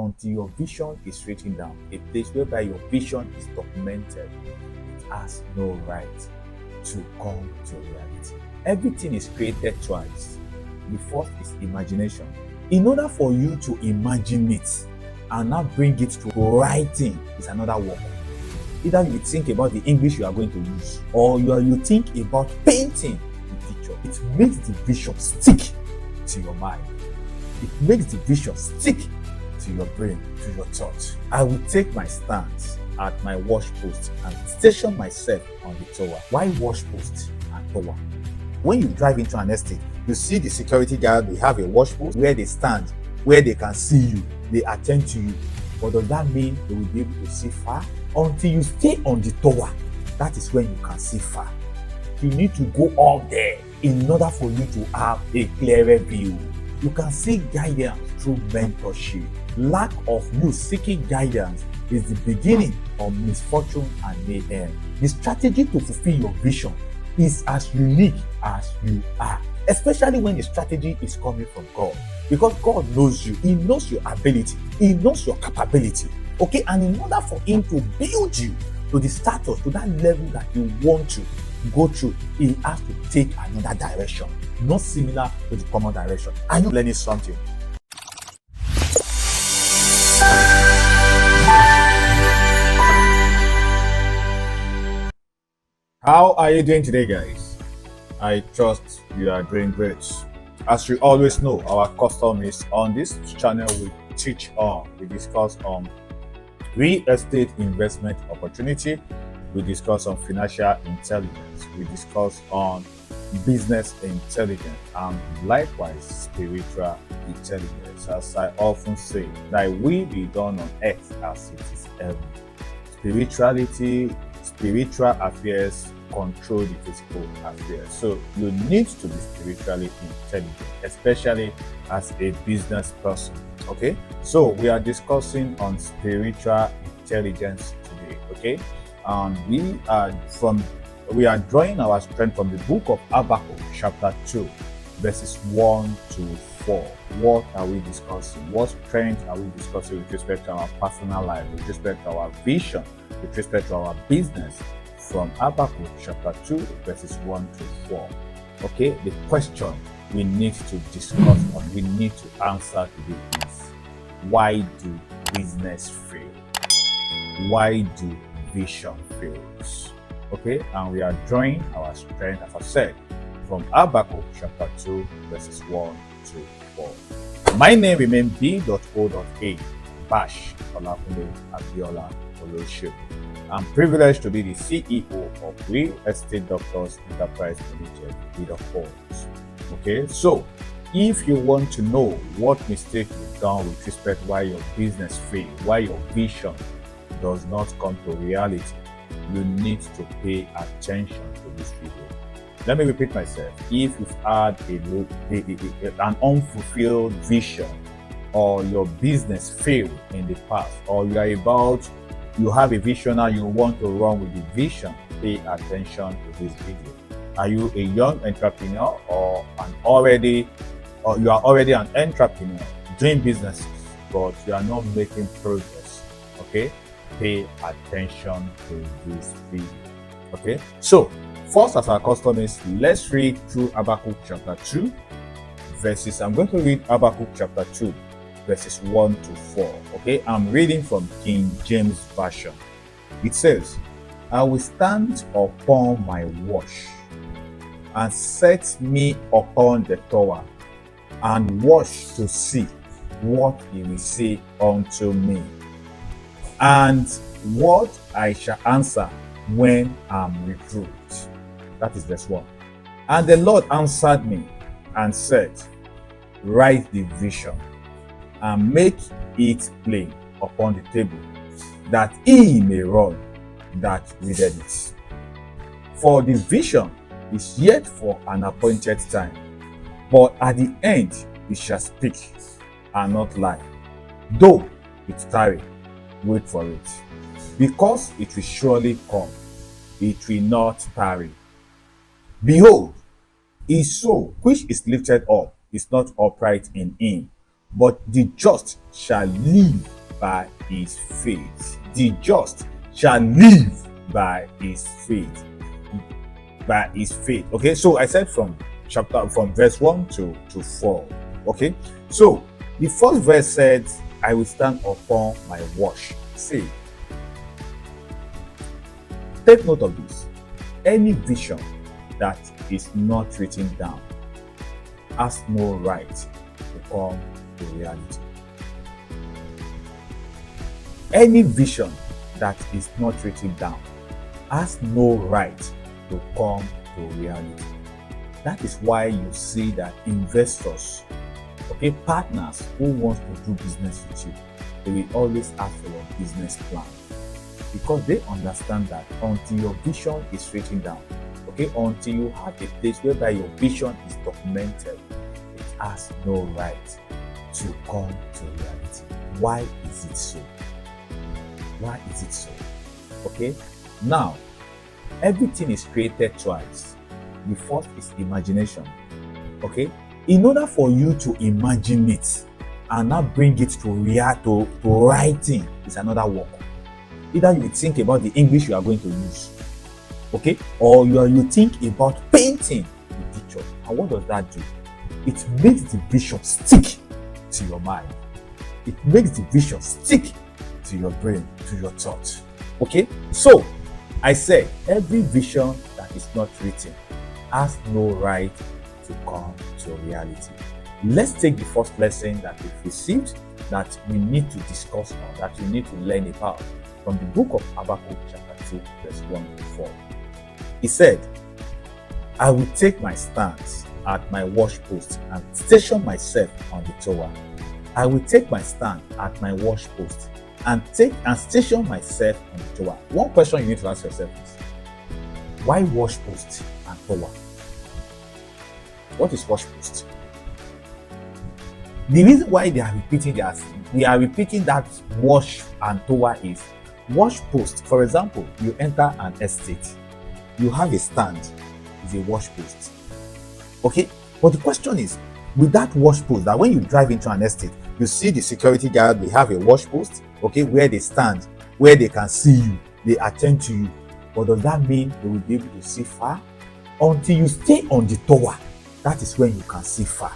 until your vision is written down, a place whereby your vision is documented, it has no right to come to reality. Everything is created twice. The first is imagination. In order for you to imagine it and now bring it to writing is another work. Either you think about the English you are going to use, or you think about painting the picture. It makes the vision stick to your mind. It makes the vision stick to your brain, to your thought. I will take my stance at my wash post and station myself on the tower. Why wash post and tower? When you drive into an estate, you see the security guard, they have a wash post where they stand, where they can see you, they attend to you. But does that mean they will be able to see far? Until you stay on the tower, that is when you can see far. You need to go up there in order for you to have a clearer view. You can seek guidance through mentorship. Lack of you seeking guidance is the beginning of misfortune and mayhem. The strategy to fulfill your vision is as unique as you are, especially when the strategy is coming from God. Because God knows you, He knows your ability, He knows your capability. Okay, and in order for Him to build you to the status, to that level that you want to go through, He has to take another direction, not similar to the common direction. Are you learning something? How are you doing today, guys? I trust you are doing great. As you always know, our custom is on this channel we teach on, we discuss on real estate investment opportunity, we discuss on financial intelligence, we discuss on business intelligence, and likewise spiritual intelligence. As I often say, thy will be done on earth as it is heaven. Spiritual affairs control the physical affairs. So you need to be spiritually intelligent, especially as a business person. Okay, so we are discussing on spiritual intelligence today. Okay, and we are drawing our strength from the book of Habakkuk, chapter 2, verses 1 to 4. What are we discussing? What strength are we discussing with respect to our personal life, with respect to our vision, with respect to our business? From Habakkuk chapter 2, verses 1 to 4. Okay, the question we need to discuss or we need to answer today is, why do business fail? Why do vision fails? Okay, and we are drawing our strength, as I said, from Habakkuk chapter 2, verses 1 to 4. My name remains B.O.A. Bash Olakunle Abiola Olosho. I'm privileged to be the CEO of Real Estate Doctors Enterprise Limited, Leader Force. Okay, so if you want to know what mistake you've done with respect to why your business fails, why your vision does not come to reality, you need to pay attention to this video. Let me repeat myself. If you've had an unfulfilled vision, or your business failed in the past, or you have a vision and you want to run with the vision, pay attention to this video. Are you a young entrepreneur or you are already an entrepreneur doing businesses, but you are not making progress? Okay, pay attention to this video. Okay, so first, as our custom is, let's read through Habakkuk chapter 2 verses. I'm going to read Habakkuk chapter 2 verses 1 to 4. Okay, I'm reading from King James Version. It says, I will stand upon my watch and set me upon the tower and watch to see what he will say unto me, and what I shall answer when I'm reproved. That is verse 1. And the Lord answered me and said, write the vision and make it plain upon the table, that he may run that readeth it. For the vision is yet for an appointed time, but at the end it shall speak and not lie. Though it tarry, wait for it, because it will surely come, it will not tarry. Behold, his soul which is lifted up is not upright in him, but the just shall live by his faith. The just shall live by his faith. By his faith. Okay, so I said from verse 1 to 4. Okay, so the first verse said, I will stand upon my watch. See, take note of this. Any vision that is not written down has no right to come to reality. Any vision that is not written down has no right to come to reality. That is why you see that investors, okay, partners who want to do business with you, they will always ask for your business plan, because they understand that until your vision is written down, okay, until you have a place whereby your vision is documented, it has no right to come to reality. Why is it so? Why is it so? Okay, now everything is created twice. The first is imagination. Okay, in order for you to imagine it and not bring it to writing is another work. Either you think about the English you are going to use, okay, or you think about painting the picture. And what does that do? It makes the vision stick to your mind. It makes the vision stick to your brain, to your thoughts. Okay, so I said every vision that is not written has no right to come to reality. Let's take the first lesson that we've received that we need to discuss on, that we need to learn about from the book of Habakkuk chapter 2 verse 1 to 4. He said, I will take my stance at my watchpost and station myself on the tower. I will take my stand at my watchpost and station myself on the tower. One question you need to ask yourself is, why watchpost and tower? What is watchpost? The reason why they are repeating that watch and tower is watchpost. For example, you enter an estate, you have a stand, is a watchpost. Okay, but the question is, with that watchpost, that when you drive into an estate, you see the security guard, they have a watchpost, okay, where they stand, where they can see you, they attend to you. But does that mean they will be able to see far? Until you stay on the tower, that is when you can see far.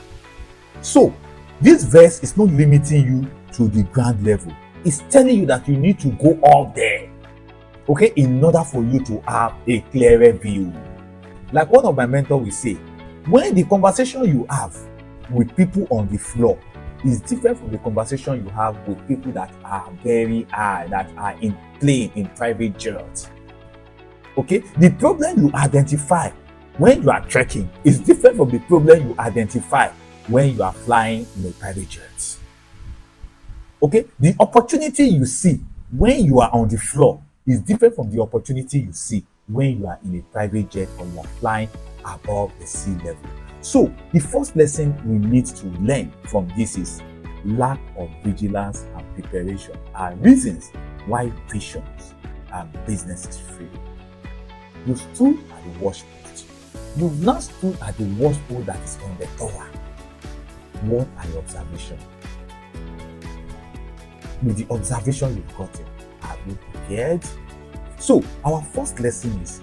So this verse is not limiting you to the ground level. It's telling you that you need to go up there, okay, in order for you to have a clearer view. Like one of my mentors will say, when the conversation you have with people on the floor is different from the conversation you have with people that are very high, that are in plane, in private jets. Okay, the problem you identify when you are trekking is different from the problem you identify when you are flying in a private jet. Okay, the opportunity you see when you are on the floor is different from the opportunity you see when you are in a private jet or you are flying above the sea level. So the first lesson we need to learn from this is lack of vigilance and preparation are reasons why visions and businesses fail. You stood at the watchpost. You've not stood at the watchpost that is on the tower. What are your observations? With the observation you've gotten, are you prepared? So our first lesson is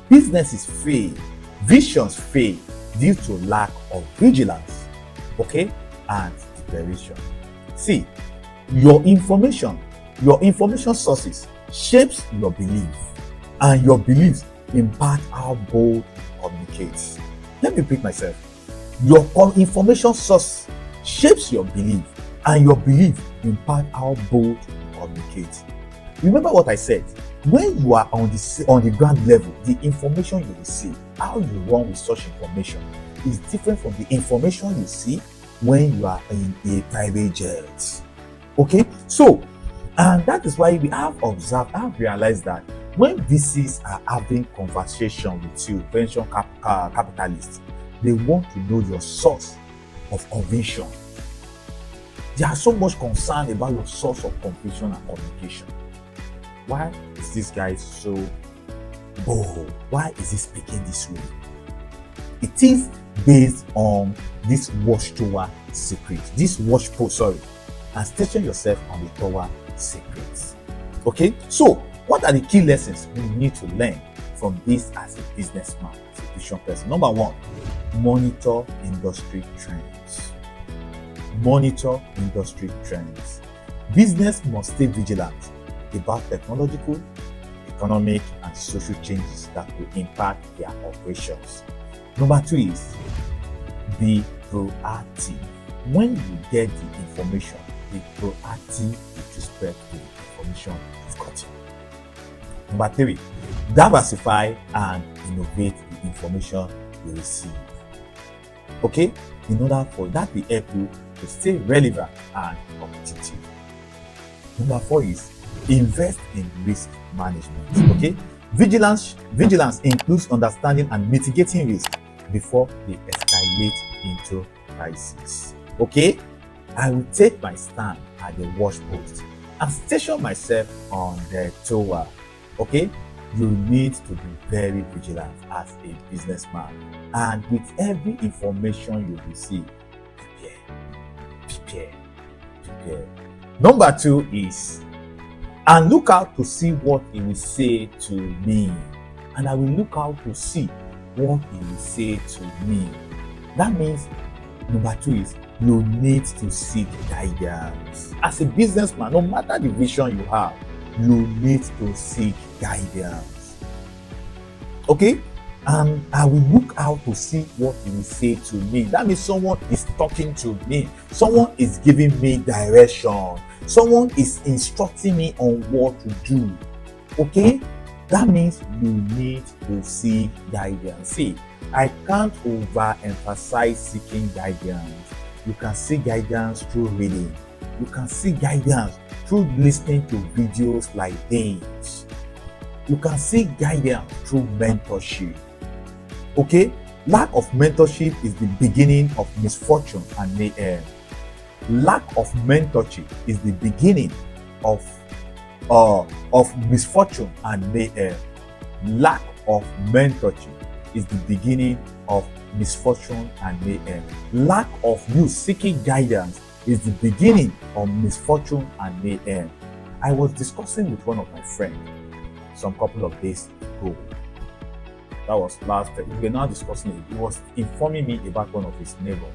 businesses fail, visions fail due to lack of vigilance, okay, and preparation. See, your information sources shapes your belief, and your beliefs impact how bold you communicate. Let me repeat myself. Your information source shapes your belief, and your belief impact how bold you communicate. Remember what I said. When you are on the ground level, the information you receive, how you run with such information is different from the information you see when you are in a private jet. Okay, so and that is why we have realized that when VCs are having conversation with you, venture capitalists, they want to know your source of conviction. They are so much concerned about your source of conviction and communication. Why is this guy so bold? Why is he speaking this way? It is based on this watchtower secret, this watchpost, and station yourself on the tower secrets. Okay, so what are the key lessons we need to learn from this as a businessman, as a vision person? Number one, monitor industry trends. Monitor industry trends. Business must stay vigilant about technological, economic, and social changes that will impact their operations. Number two is be proactive. When you get the information, be proactive with respect to the information you've gotten. Number three, diversify and innovate the information you receive. Okay, in order for that to help you to stay relevant and competitive. Number four is invest in risk management. Okay, vigilance includes understanding and mitigating risk before they escalate into crisis. Okay, I will take my stand at the watch post and station myself on the tower. Okay, you need to be very vigilant as a businessman, and with every information you receive, prepare. Number two is, and look out to see what he will say to me, and I will look out to see what he will say to me. That means number two is you need to seek guidance. As a businessman, no matter the vision you have, you need to seek guidance. Okay? And I will look out to see what he will say to me. That means someone is talking to me. Someone is giving me direction. Someone is instructing me on what to do. Okay? That means you need to seek guidance. See, I can't overemphasize seeking guidance. You can seek guidance through reading. You can seek guidance through listening to videos like this. You can seek guidance through mentorship. Okay? Lack of mentorship is the beginning of misfortune and mayhem. Lack of mentorship is the beginning of misfortune and mayhem. Lack of mentorship is the beginning of misfortune and mayhem. Lack of you seeking guidance is the beginning of misfortune and mayhem. I was discussing with one of my friends some couple of days ago. That was last week. We were now discussing it. He was informing me about one of his neighbors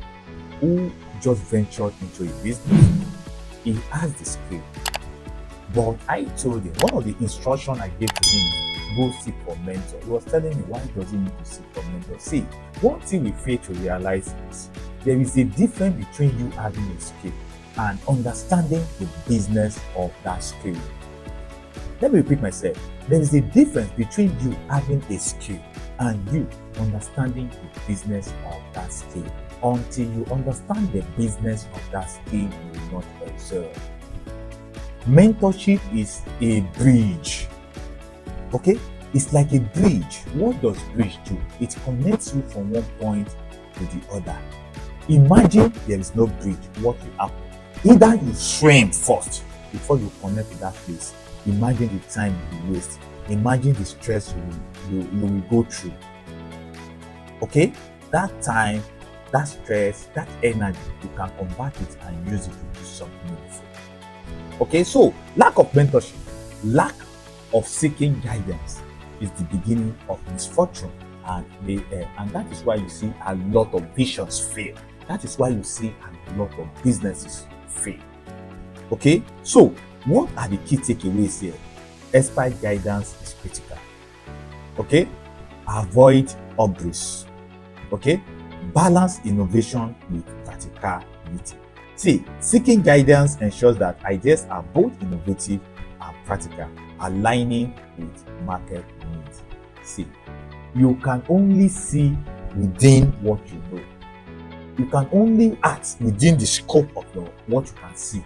who just ventured into a business. He has the skill, but I told him one of the instructions I gave to him, go seek for mentor. He was telling me, why does he need to seek for mentor? See, one thing we fail to realize is there is a difference between you having a skill and understanding the business of that skill. Let me repeat myself. There is a difference between you having a skill and you understanding the business of that skill. Until you understand the business of that skill, you will not excel. Mentorship is a bridge. Okay? It's like a bridge. What does bridge do? It connects you from one point to the other. Imagine there is no bridge. What will happen? Either you swim first before you connect to that place. Imagine the time you will waste. Imagine the stress you will go through. Okay? That time, that stress, that energy, you can convert it and use it to do something meaningful. Okay? So, lack of mentorship, lack of seeking guidance is the beginning of misfortune and mayhem. And that is why you see a lot of visions fail. That is why you see a lot of businesses fail. Okay? So, what are the key takeaways here? Expert guidance is critical. Okay? Avoid hubris. Okay? Balance innovation with practicality. See, seeking guidance ensures that ideas are both innovative and practical, aligning with market needs. See, you can only see within what you know. You can only act within the scope of what you can see.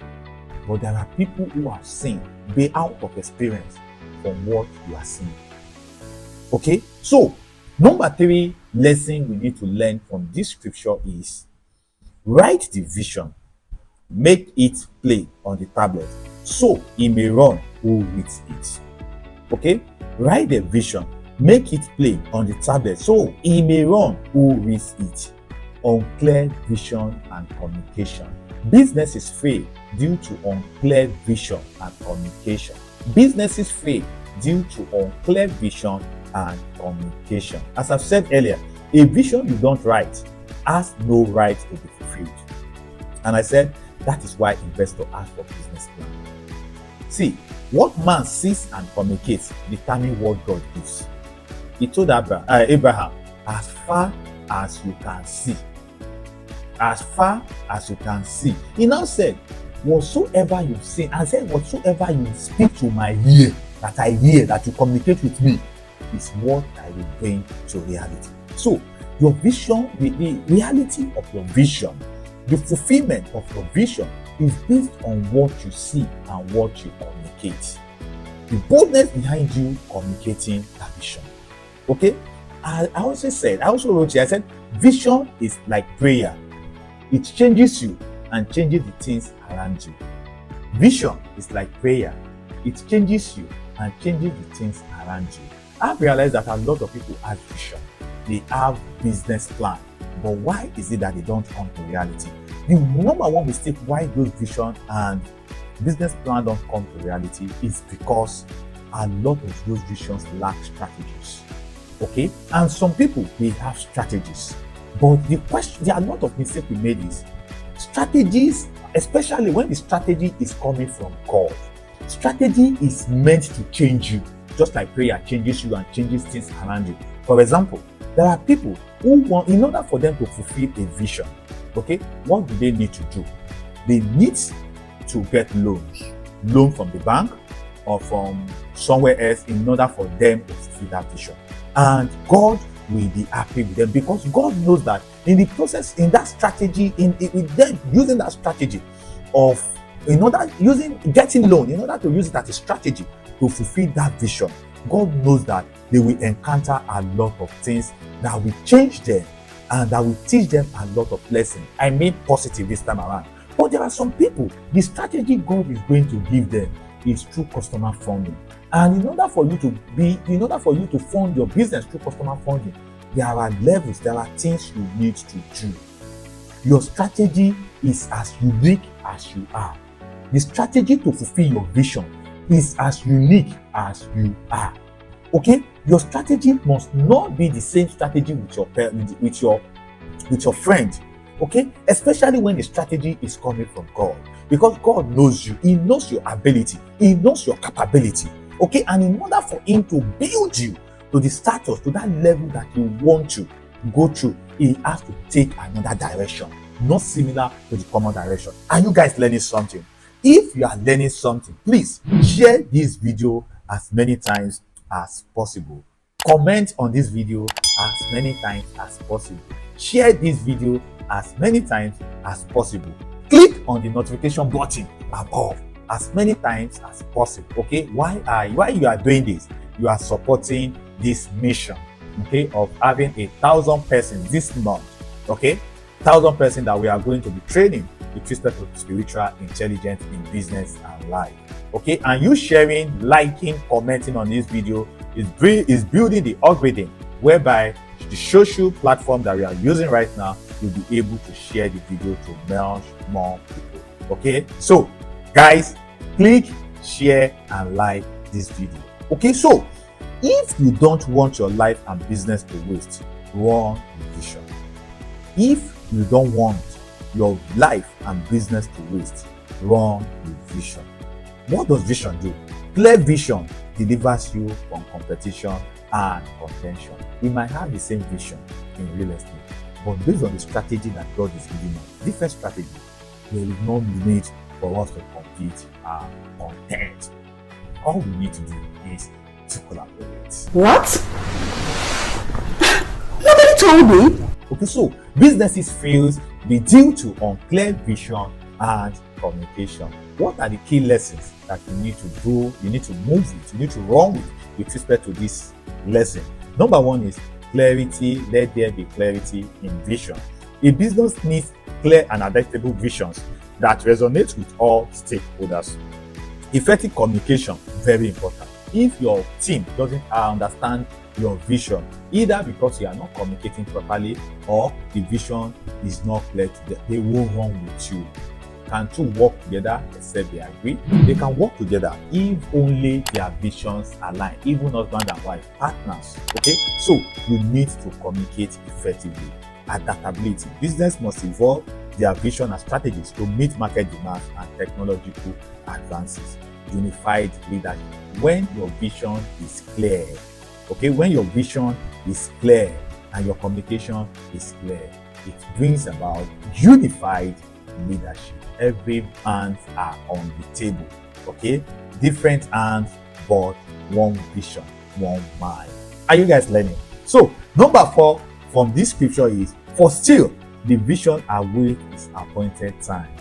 But there are people who have seen, they out of experience from what you are seeing. Okay? So, number 3 lesson we need to learn from this scripture is write the vision, make it play on the tablet, so he may run who reads it. Okay? Write the vision, make it play on the tablet, so he may run who reads it. Unclear vision and communication. Businesses fail due to unclear vision and communication. Businesses fail due to unclear vision and communication. As I've said earlier, a vision you don't write has no right to be fulfilled. And I said that is why investors ask for business plan. See, what man sees and communicates determine what God gives. He told Abraham, as far as you can see. As far as you can see. He now said, whatsoever you've seen, and said, whatsoever you speak to my ear, that I hear, that you communicate with me, is what I will bring to reality. So, your vision, the reality of your vision, the fulfillment of your vision is based on what you see and what you communicate. The boldness behind you communicating that vision. Okay? I also wrote here, I said, vision is like prayer. It changes you and changes the things around you. Vision is like prayer. It changes you and changes the things around you. I've realized that a lot of people have vision. They have business plan. But why is it that they don't come to reality? The number one mistake why those vision and business plan don't come to reality is because a lot of those visions lack strategies. Okay? And some people, they have strategies. But the question, there are a lot of mistakes we made is strategies, especially when the strategy is coming from God. Strategy is meant to change you, just like prayer changes you and changes things around you. For example, there are people who want, in order for them to fulfill a vision, okay, what do they need to do? They need to get loan from the bank or from somewhere else in order for them to fulfill that vision. And God will be happy with them because God knows that in the process, in that strategy, with them using that strategy of getting loan, in order to use it as a strategy to fulfill that vision, God knows that they will encounter a lot of things that will change them and that will teach them a lot of lessons. I mean positive this time around. But there are some people, the strategy God is going to give them is through customer funding. And in order for you to fund your business through customer funding, there are levels, there are things you need to do. Your strategy is as unique as you are. The strategy to fulfill your vision is as unique as you are. Okay? Your strategy must not be the same strategy with your friend. Okay? Especially when the strategy is coming from God. Because God knows you. He knows your ability. He knows your capability. Okay? And in order for Him to build you to the status, to that level that you want to go through, He has to take another direction, not similar to the common direction. Are you guys learning something? If you are learning something, please share this video as many times as possible. Comment on this video as many times as possible. Share this video as many times as possible. Click on the notification button above as many times as possible. Okay, why you are doing this? You are supporting this mission, okay, of having 1,000 persons this month. Okay, 1,000 persons that we are going to be training with respect to spiritual intelligence in business and life. Okay, and you sharing, liking, commenting on this video is building the algorithm whereby the social platform that we are using right now will be able to share the video to much more people. Okay, so guys, click, share, and like this video. Okay, so if you don't want your life and business to waste, run with vision. If you don't want your life and business to waste, run with vision. What does vision do? Clear vision delivers you from competition and contention. We might have the same vision in real estate, but based on the strategy that God is giving us, different strategy, there is no need for us to compete and contend. All we need to do is to collaborate. What? Nobody told me. Okay, so businesses fail due to unclear vision and communication. What are the key lessons that you need to do, you need to move with, you need to run with respect to this lesson? Number one is clarity. Let there be clarity in vision. A business needs clear and adaptable visions that resonate with all stakeholders. Effective communication, very important. If your team doesn't understand your vision, either because you are not communicating properly or the vision is not clear to them, they will run with you. can two work together except they agree? They can work together if only their visions align, even husband and wife, partners. Okay, so you need to communicate effectively. Adaptability. Business must evolve their vision and strategies to meet market demands and technological advances. Unified leadership. When your vision is clear, okay, when your vision is clear and your communication is clear, it brings about unified leadership. Every hands are on the table, okay? Different hands, but one vision, one mind. Are you guys learning? So, number 4 from this scripture is, for still the vision await its appointed time.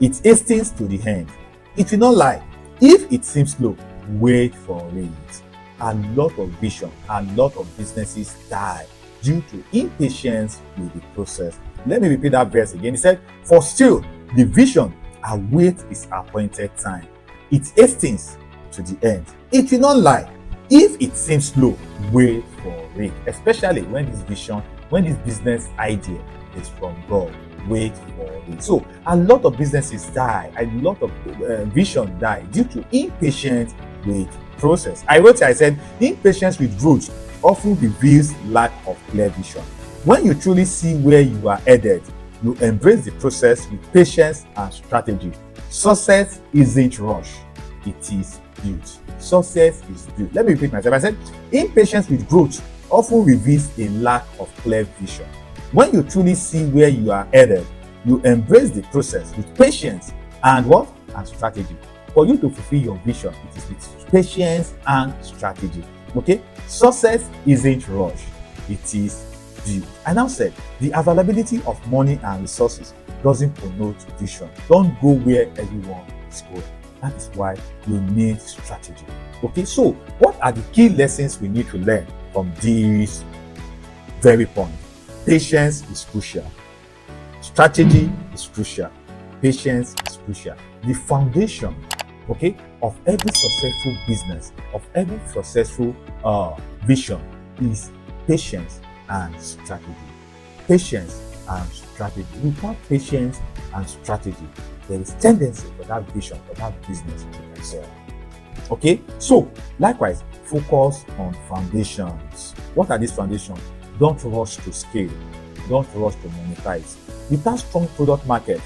It hastens to the end. It will not lie. If it seems slow, wait for it. A lot of vision, a lot of businesses die due to impatience with the process. Let me repeat that verse again. It said, for still the vision awaits its appointed time. It hastens to the end. It will not lie. If it seems slow, wait for it. Especially when this vision, when this business idea is from God, wait for it. So a lot of businesses die, a lot of vision die due to impatience with process. I wrote here, I said, impatience with growth often reveals lack of clear vision. When you truly see where you are headed, you embrace the process with patience and strategy. Success isn't rushed, it is built. Success is built. Let me repeat myself. I said, impatience with growth often reveals a lack of clear vision. When you truly see where you are headed, you embrace the process with patience and what? And strategy. For you to fulfill your vision, it is with patience and strategy. Okay? Success isn't rushed, it is built. I now said, the availability of money and resources doesn't promote vision. Don't go where everyone is going. That is why you need strategy. Okay, so what are the key lessons we need to learn from this very point? Patience is crucial. Strategy is crucial. Patience is crucial. The foundation, okay, of every successful business, of every successful vision is patience and strategy. Patience and strategy. Without patience and strategy, there is tendency for that vision, for that business to excel. Okay, so likewise, focus on foundations. What are these foundations? Don't rush to scale. Don't rush to monetize. Without strong product market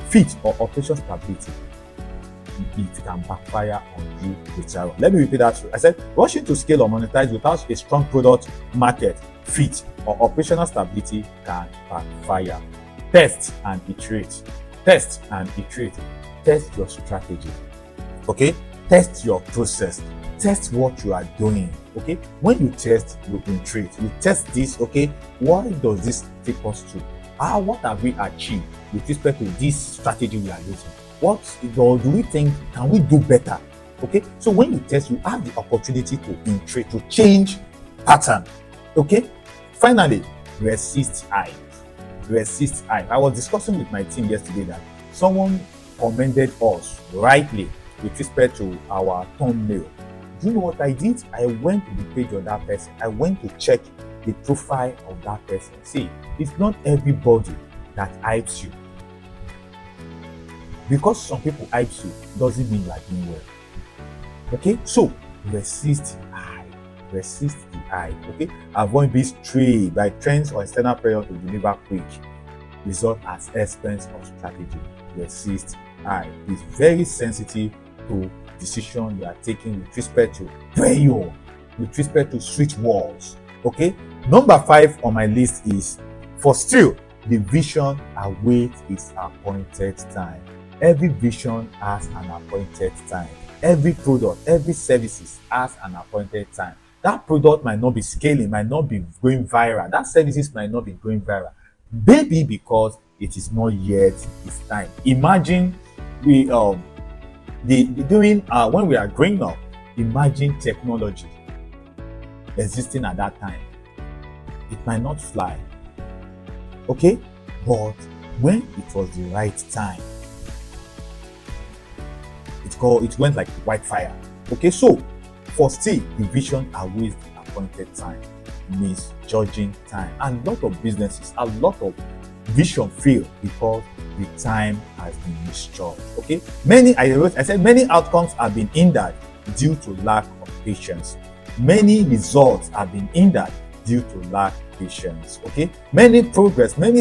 fit or operation stability, it can backfire on you later on. Let me repeat that. I said, rushing to scale or monetize without a strong product market fit or operational stability can backfire. Test and iterate. Test and iterate. Test your strategy. Okay? Test your process. Test what you are doing. Okay? When you test, you iterate. You test this. Okay? What does this take us to? What have we achieved with respect to this strategy we are using? What do we think? Can we do better? Okay? So when you test, you have the opportunity to iterate, to change pattern. Okay? Finally, resist hype. Resist hype. I was discussing with my team yesterday that someone commended us rightly with respect to our thumbnail. Do you know what I did? I went to the page of that person. I went to check the profile of that person. See, it's not everybody that hypes you. Because some people hype you doesn't mean you are doing well. Okay? So, resist hype. Resist the hype. Okay? Avoid being swayed by trends or external pressure to deliver quick result at expense of strategy. Resist hype. It's very sensitive to decision you are taking with respect to prayer, with respect to switch walls. Okay? Number 5 on my list is, for still, the vision awaits its appointed time. Every vision has an appointed time. Every product, every services has an appointed time. That product might not be scaling, might not be going viral. That services might not be going viral. Maybe because it is not yet its time. Imagine we when we are growing up, imagine technology existing at that time. It might not fly. Okay? But when it was the right time, it went like wildfire. Okay, so for still, the vision awaits the appointed time, misjudging time. A lot of businesses, a lot of vision fail because the time has been misjudged. Okay, I said many outcomes have been hindered due to lack of patience. Many results have been hindered due to lack of patience. Okay, many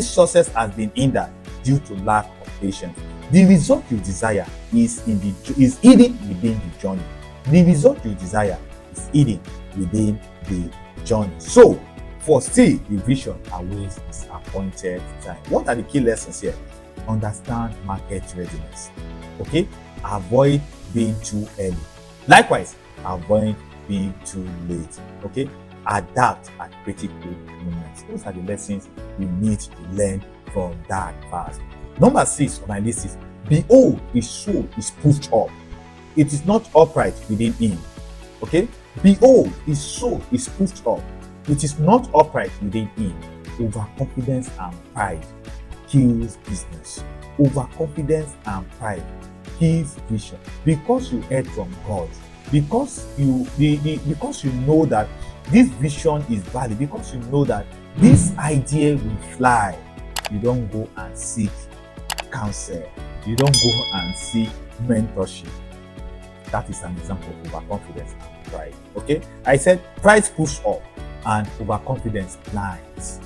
success has been hindered due to lack of patience. The result you desire is hidden within the journey. The result you desire is hidden within the journey. So, foresee the vision awaits its appointed time. What are the key lessons here? Understand market readiness. Okay, avoid being too early. Likewise, avoid being too late. Okay, adapt at critical moments. Those are the lessons you need to learn from that verse. Number 6 on my list is, behold, his soul is pushed up. It is not upright within him. Okay, behold, his soul is pushed up. It is not upright within him. Overconfidence and pride kills business. Overconfidence and pride kills vision. Because you heard from God, because you know that this vision is valid, because you know that this idea will fly, you don't go and seek counsel. You don't go and seek mentorship. That is an example of overconfidence and pride. Okay, I said pride pushes up and overconfidence blinds.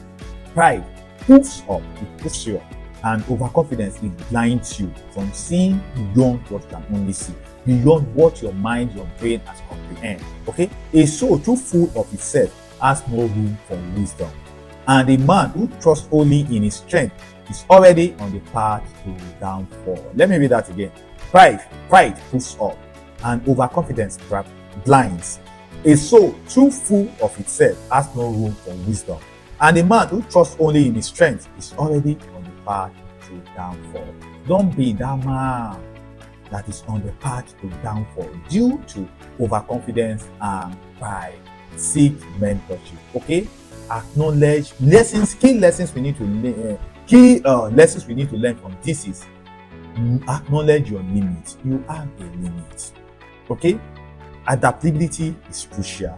Pride pushes up, it pushes you up, and overconfidence, it blinds you from seeing beyond what you can only see, beyond what your mind, your brain has comprehend. Okay, a soul too full of itself has no room for wisdom, and a man who trusts only in his strength is already on the path to downfall. Let me read that again. Pride pushes up, and overconfidence blinds. A soul too full of itself has no room for wisdom, and a man who trusts only in his strength is already on the path to downfall. Don't be that man that is on the path to downfall due to overconfidence and pride. Seek mentorship. Okay, acknowledge lessons. Key lessons we need to learn. Lessons we need to learn from this is, acknowledge your limits. You have a limit. Okay, adaptability is crucial.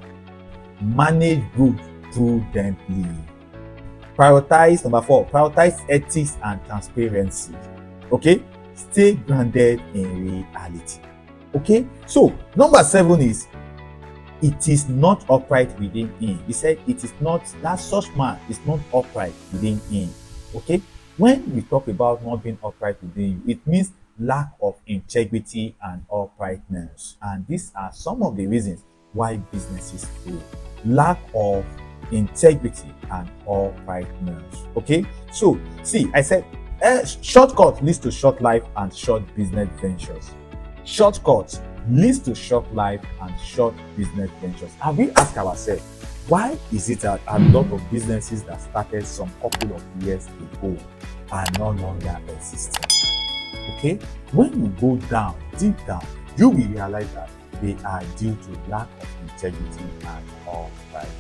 Manage growth prudently. Prioritize, number 4, prioritize ethics and transparency. Okay, stay grounded in reality. Okay, so number 7 is, it is not upright within him. He said it is not, that such man is not upright within him. Okay, when we talk about not being upright within you, it means lack of integrity and uprightness. And these are some of the reasons why businesses fail. Lack of integrity and uprightness. Okay, so see, I said shortcut leads to short life and short business ventures. Shortcuts leads to short life and short business ventures. Have we asked ourselves, why is it that a lot of businesses that started some couple of years ago are no longer existing? Okay, when you go down, deep down, you will realize that they are due to lack of integrity and uprightness.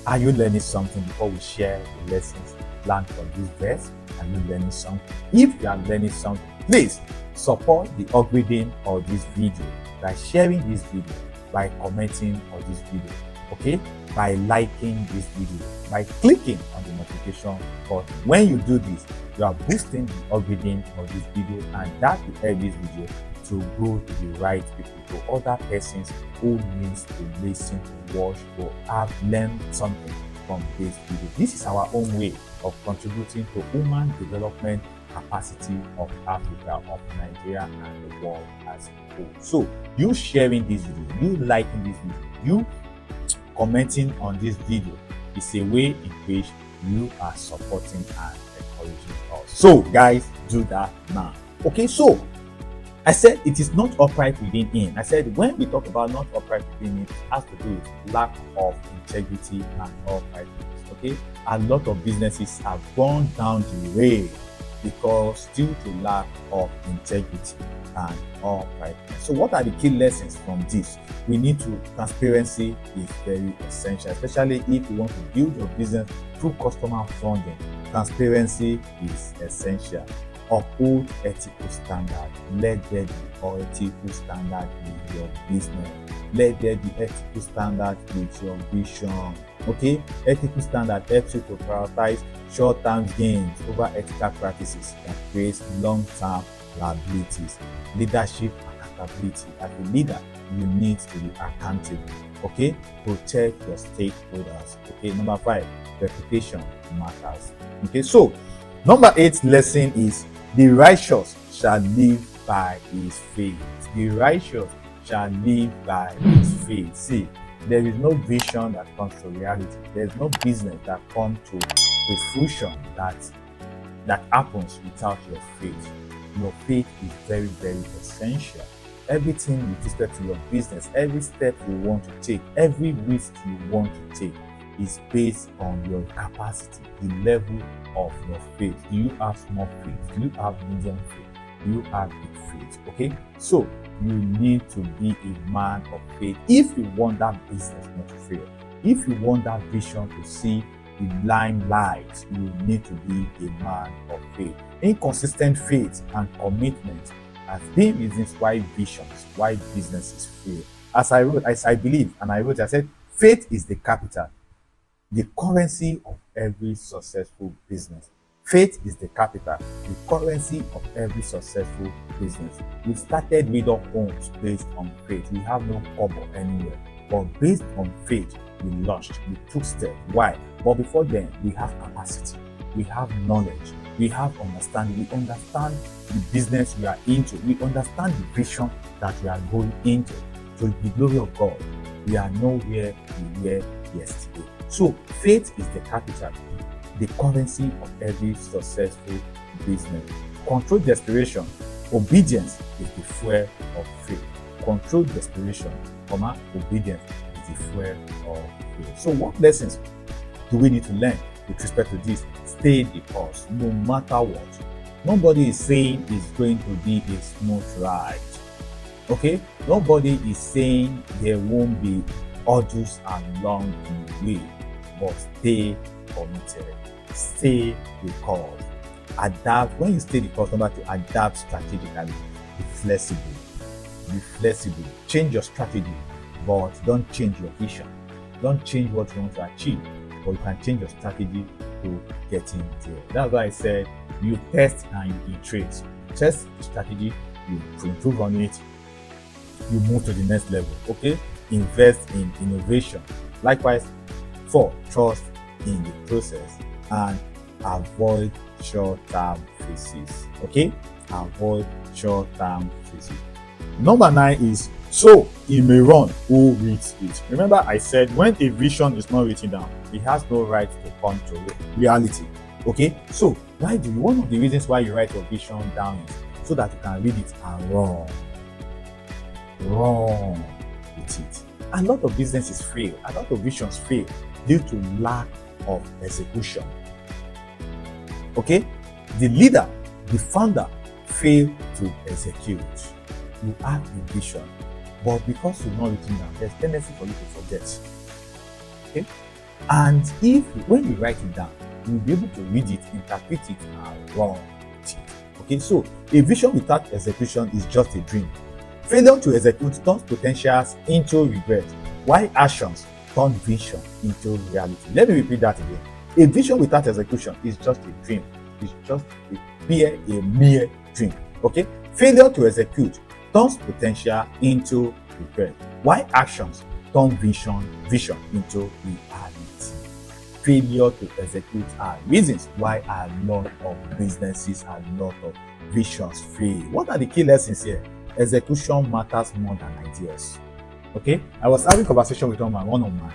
Are you learning something before we share the lessons learned from this verse? Are you learning something? If you are learning something, please support the upgrading of this video by sharing this video, by commenting on this video, okay, by liking this video, by clicking on the notification button. When you do this, you are boosting the upgrading of this video, and that will help this video to go to the right people, to other persons who needs to listen, to watch, to have learned something from this video. This is our own way of contributing to human development capacity of Africa, of Nigeria, and the world as a whole. So you sharing this video, you liking this video, you commenting on this video is a way in which you are supporting and encouraging us. So guys, do that now. Okay, so I said it is not upright within him. I said when we talk about not upright within him, it has to do with lack of integrity and uprightness. Okay, a lot of businesses have gone down the way because due to lack of integrity and uprightness. So what are the key lessons from this? We need to, transparency is very essential, especially if you want to build your business through customer funding. Transparency is essential. Uphold ethical standard. Let there be ethical standard with your business. Let there be ethical standard with your vision. Okay, ethical standard helps you to prioritize short-term gains over ethical practices that creates long-term liabilities. Leadership accountability. As a leader, you need to be accountable. Okay, protect your stakeholders. Okay, number 5, reputation matters. Okay, so number 8 lesson is the righteous shall live by his faith. The righteous shall live by his faith. See, there is no vision that comes to reality. There is no business that comes to fruition that happens without your faith. Your faith is very, very essential. Everything with respect to your business, every step you want to take, every risk you want to take is based on your capacity, the level of your faith. Do you have small faith? Do you have medium faith? Do you have big faith? Okay, so you need to be a man of faith if you want that business not to fail. If you want that vision to see the limelight, you need to be a man of faith. Inconsistent faith and commitment has been reasons why visions, why businesses fail. As I believe, and I said, faith is the capital, the currency of every successful business. Faith is the capital, the currency of every successful business. We started Middle Homes based on faith. We have no kobo anywhere, but based on faith, we launched, we took steps. Why? But before then, we have capacity, we have knowledge, we have understanding, we understand the business we are into, we understand the vision that we are going into. To the glory of God, we are nowhere we were yesterday. So faith is the capital, the currency of every successful business. Controlled desperation, obedience is the fuel of faith. Controlled desperation, obedience is the fuel of faith. So what lessons do we need to learn with respect to this? Stay the course, no matter what. Nobody is saying it's going to be a smooth ride. Okay? Nobody is saying there won't be hurdles along the way, but stay committed. Stay the course. Adapt. When you stay the course, number 2, adapt strategically. Be flexible. Be flexible. Change your strategy, but don't change your vision. Don't change what you want to achieve, but you can change your strategy to getting there. That's why I said you test and you iterate. Test strategy, you improve on it, you move to the next level. Okay? Invest in innovation. Likewise, 4, trust in the process and avoid short-term phases. Okay? Avoid short-term phases. Number 9 is so he may run who reads it. Remember, I said when a vision is not written down, it has no right to come to reality. Okay? So why do you? One of the reasons why you write your vision down is so that you can read it and run with it. A lot of businesses fail, a lot of visions fail due to lack of execution. Okay? The leader, the founder, failed to execute. You have a vision, but because you've not written down, there's tendency for you to forget. Okay? And when you write it down, you'll be able to read it, interpret it, and run with it. Okay? So a vision without execution is just a dream. Failure to execute turns potentials into regret, while actions turn vision into reality. Let me repeat that again. A vision without execution is just a dream. It's just a mere dream. Okay? Failure to execute turns potential into regret, while actions turn vision into reality. Failure to execute are reasons why a lot of businesses, a lot of visions fail. What are the key lessons here? Execution matters more than ideas. Okay? I was having a conversation with one of my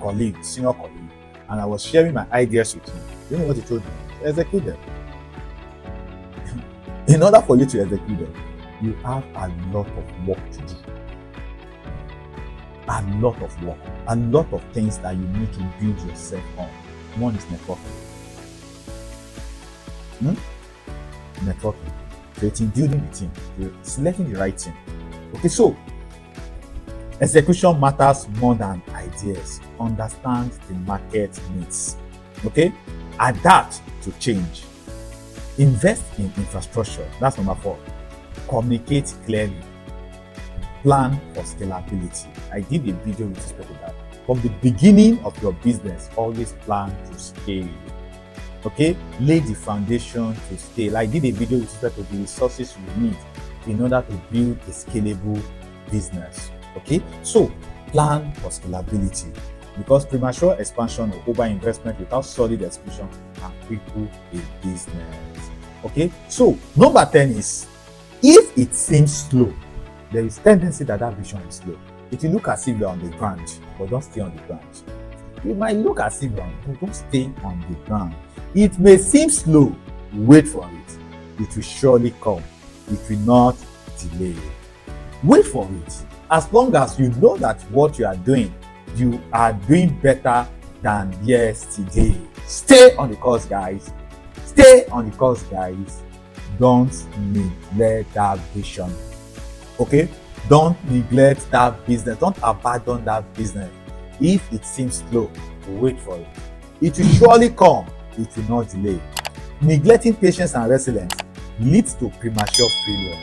colleagues, senior colleague, and I was sharing my ideas with him. You know what he told me? Execute them. In order for you to execute them, you have a lot of work to do. A lot of work. A lot of things that you need to build yourself on. One is networking. Networking. Creating, building the team. Selecting the right team. Okay, so execution matters more than ideas. Understand the market needs. Okay? Adapt to change. Invest in infrastructure. That's number 4. Communicate clearly. Plan for scalability. I did a video with respect to that. from the beginning of your business, always plan to scale. Okay, lay the foundation to scale. I did a video with respect to the resources you need in order to build a scalable business. Okay, so plan for scalability, because premature expansion or over investment without solid execution can cripple a business. Okay, so number 10 is, if it seems slow, there is tendency that vision is slow. It will look as if you're on the ground, but don't stay on the ground. It might look as if you're on, but don't stay on the ground. It may seem slow, wait for it. It will surely come. It will not delay. Wait for it. As long as you know that what you are doing better than yesterday. Stay on the course, guys. Stay on the course, guys. Don't neglect that vision. Okay? Don't neglect that business. Don't abandon that business. If it seems slow, wait for it. It will surely come. It will not delay. Neglecting patience and resilience leads to premature failure.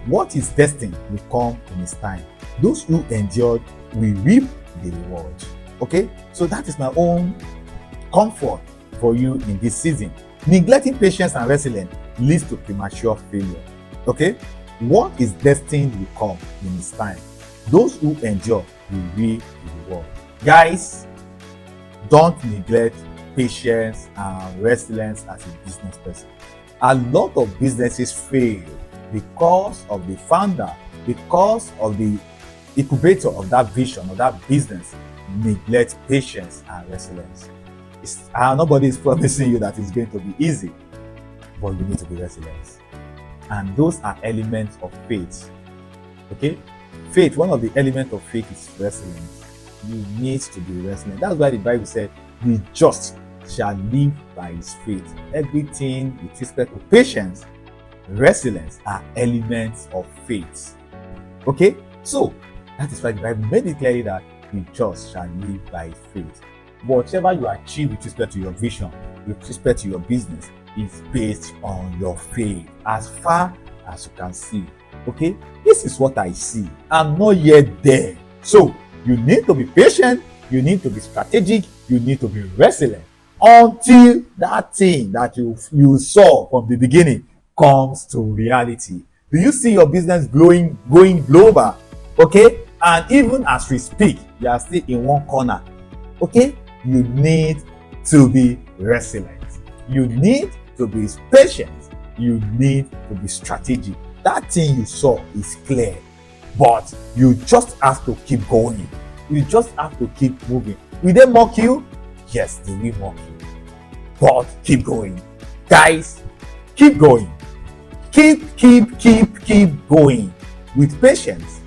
What is destined will come in its time. Those who endured will reap the reward. Okay, so that is my own comfort for you in this season. Neglecting patience and resilience leads to premature failure. Okay, what is destined will come in its time. Those who endure will reap the reward. Guys, don't neglect patience and resilience as a business person. A lot of businesses fail because of the founder, because of the incubator of that vision, of that business, neglect patience and resilience. Nobody is promising you that it's going to be easy, but you need to be resilient. And those are elements of faith. Okay? Faith, one of the elements of faith is resilience. You need to be resilient. That's why the Bible said, the just shall live by his faith. Everything with respect to patience, resilience are elements of faith. Okay? So, that is why the Bible made it clear that the just shall live by his faith. Whatever you achieve with respect to your vision, with respect to your business, is based on your faith, as far as you can see. Okay? This is what I see. I'm not yet there. So, you need to be patient, you need to be strategic, you need to be resilient until that thing that you saw from the beginning comes to reality. Do you see your business going global? Okay? And even as we speak, you are still in one corner. Okay? You need to be resilient. You need to be patient. You need to be strategic. That thing you saw is clear, but you just have to keep going. You just have to keep moving. Will they mock you? Yes, they will mock you. But keep going. Guys, keep going. Keep going. With patience,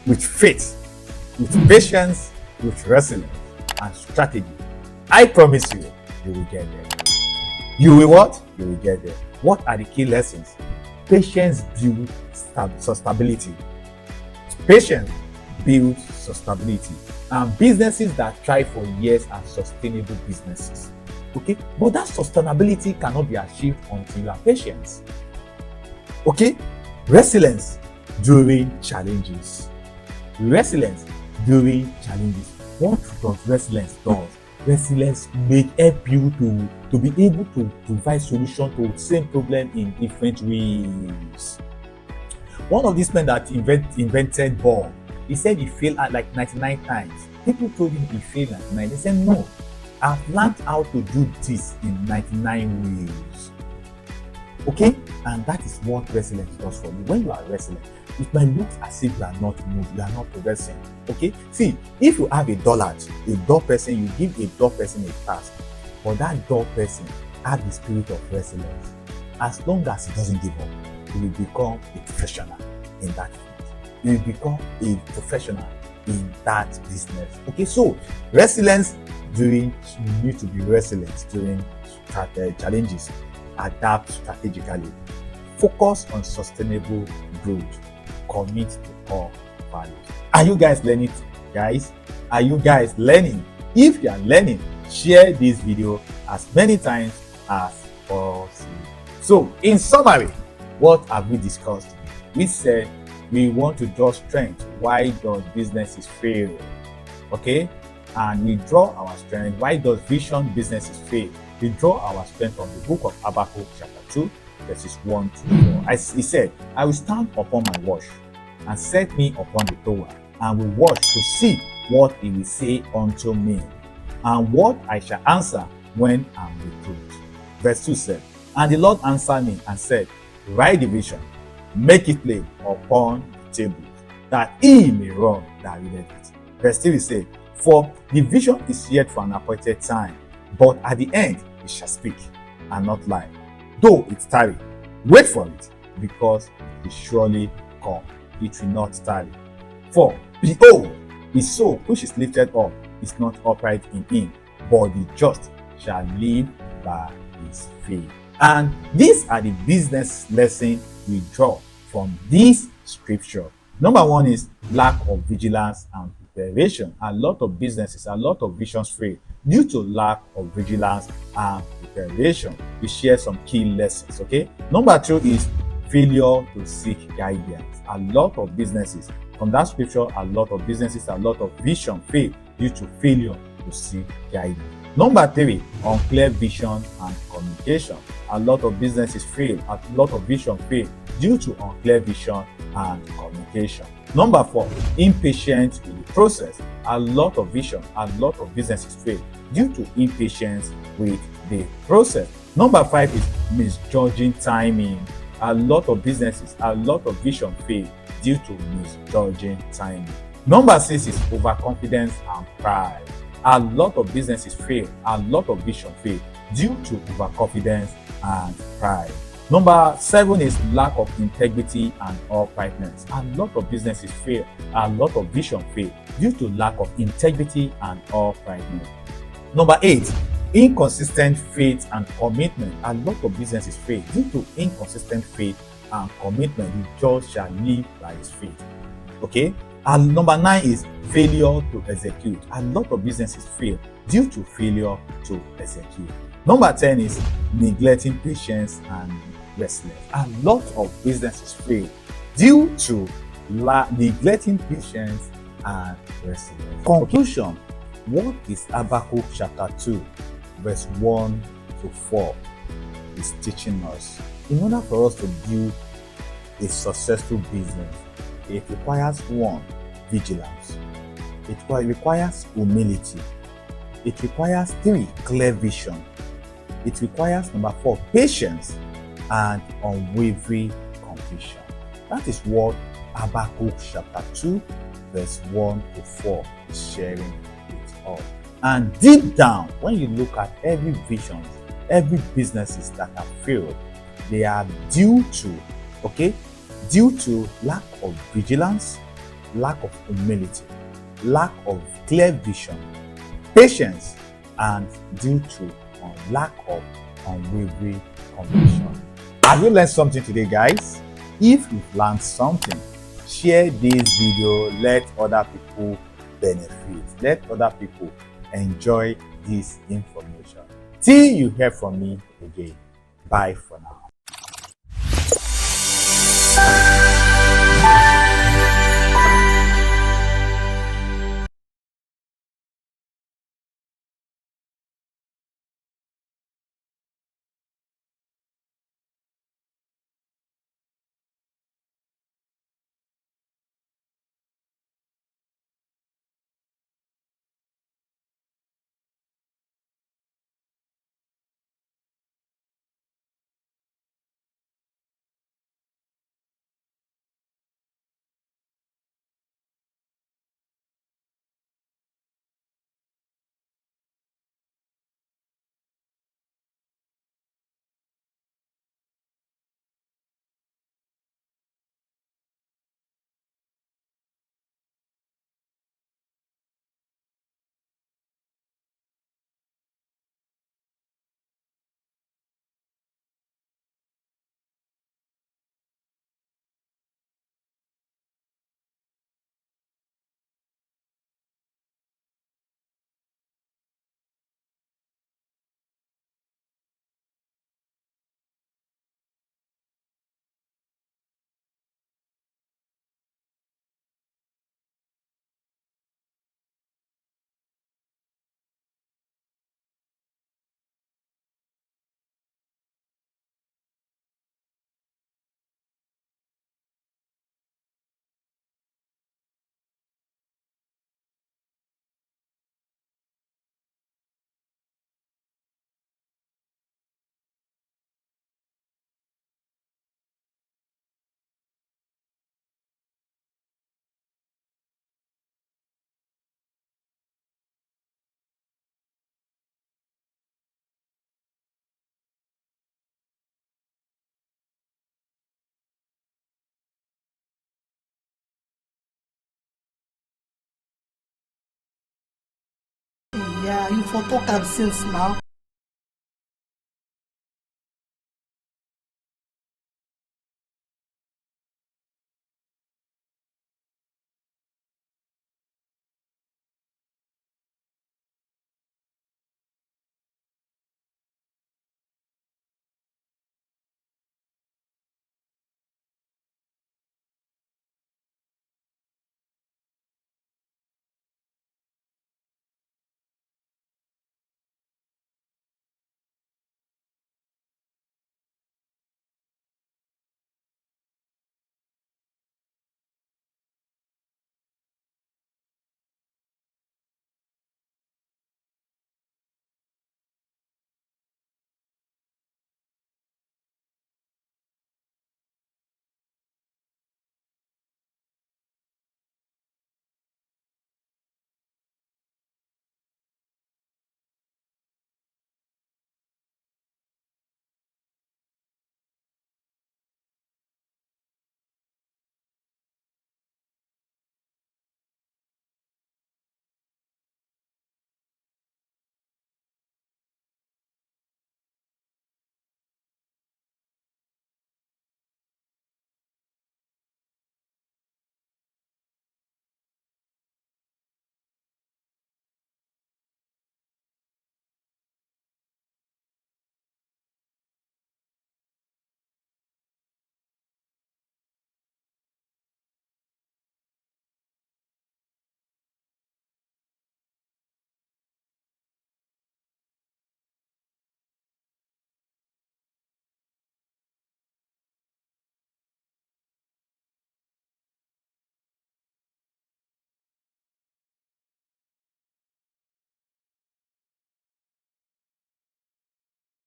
with faith, with patience, with resilience and strategy. I promise you, you will get there. You will what? You will get there. What are the key lessons? Patience builds sustainability. Patience builds sustainability. And businesses that thrive for years are sustainable businesses. Okay? But that sustainability cannot be achieved until you are patient. Okay? Resilience during challenges. Resilience during challenges. What does resilience do? Resilience may help you to be able to provide solution to the same problem in different ways. One of these men that invented ball, he said he failed at like 99 times. People told him he failed 99. He said, no, I've learned how to do this in 99 ways. Okay? And that is what resilience does for you. When you are resilient, it might look as if you are not moving, you are not progressing. Okay? See, if you have a door person, you give a door person a task, but that door person has the spirit of resilience. As long as he doesn't give up, he will become a professional in that field. He will become a professional in that business. Okay, so resilience you need to be resilient during challenges. Adapt strategically. Focus on sustainable growth. Commit to core values. Are you guys learning, guys? Are you guys learning? If you are learning, share this video as many times as possible. So, in summary, what have we discussed? We said we want to draw strength. Why does businesses fail? Okay? and we draw our strength. Why does vision businesses fail? We draw our strength from the book of Habakkuk chapter 2, verses 1 to 4. As he said, I will stand upon my watch and set me upon the tower, and will watch to see what he will say unto me, and what I shall answer when I am reproved. Verse 2 said, and the Lord answered me and said, write the vision, make it plain upon the table, that he may run that readeth it. Verse 3 said, for the vision is yet for an appointed time, but at the end it shall speak and not lie. Though it tarry, wait for it, because it surely come. It will not tarry. For behold, his soul which is lifted up is not upright in him, but the just shall live by his faith. And these are the business lessons we draw from this scripture. Number one is lack of vigilance and preparation. A lot of businesses, a lot of visions fail due to lack of vigilance and preparation. We share some key lessons. Okay. Number two is failure to seek guidance. A lot of businesses, from that scripture, a lot of businesses, a lot of vision fail due to failure to seek guidance. Number three, unclear vision and communication. A lot of businesses fail, a lot of vision fail due to unclear vision and communication. Number four, impatience with the process. A lot of vision, a lot of businesses fail due to impatience with the process. Number five is misjudging timing. A lot of businesses, a lot of vision fail due to misjudging timing. Number six is overconfidence and pride. A lot of businesses fail, a lot of vision fail due to overconfidence and pride. Number seven is lack of integrity and uprightness. A lot of businesses fail, a lot of vision fail due to lack of integrity and uprightness. Number eight, inconsistent faith and commitment. A lot of businesses fail due to inconsistent faith and commitment. The just shall live by his faith. Okay. And number nine is failure to execute. A lot of businesses fail due to failure to execute. Number 10 is neglecting patience and restlessness. A lot of businesses fail due to neglecting patience and restlessness. Conclusion. What is Habakkuk chapter 2, verse 1 to 4 is teaching us? In order for us to build a successful business, it requires one, vigilance. It requires humility. It requires three, clear vision. It requires number four, patience and unwavering conviction. That is what Habakkuk chapter 2, verse 1 to 4 is sharing with us. And deep down, when you look at every vision, every businesses that have failed, they are due to lack of vigilance, lack of humility, lack of clear vision, patience, and due to lack of unwavering conviction. Have you learned something today, guys? If you've learned something, share this video, let other people benefit, let other people enjoy this information. Till you hear from me again, bye for now. Yeah, you for talk am since now.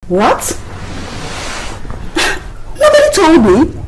What? Nobody told me.